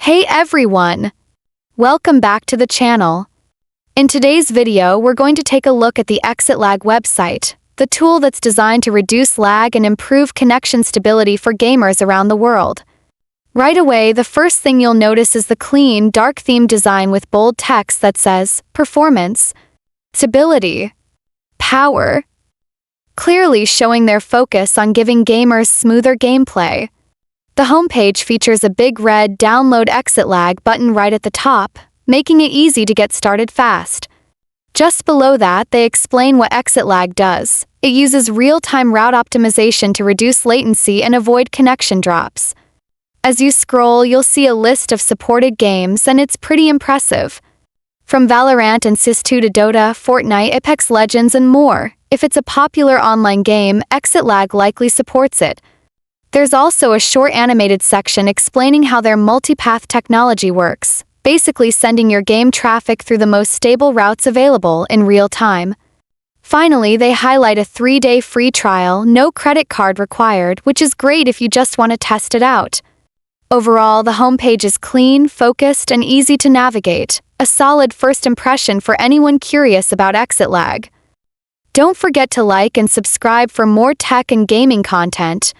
Hey everyone! Welcome back to the channel. In today's video, we're going to take a look at the Exitlag website, the tool that's designed to reduce lag and improve connection stability for gamers around the world. Right away, the first thing you'll notice is the clean, dark theme design with bold text that says performance, stability, power, clearly showing their focus on giving gamers smoother gameplay. The homepage features a big red Download Exitlag button right at the top, making it easy to get started fast. Just below that, they explain what Exitlag does. It uses real-time route optimization to reduce latency and avoid connection drops. As you scroll, you'll see a list of supported games, and it's pretty impressive. From Valorant and Sis2 to Dota, Fortnite, Apex Legends, and more. If it's a popular online game, Exitlag likely supports it. There's also a short animated section explaining how their multipath technology works, basically sending your game traffic through the most stable routes available in real time. Finally, they highlight a 3-day free trial, no credit card required, which is great if you just want to test it out. Overall, the homepage is clean, focused, and easy to navigate, a solid first impression for anyone curious about Exitlag. Don't forget to like and subscribe for more tech and gaming content.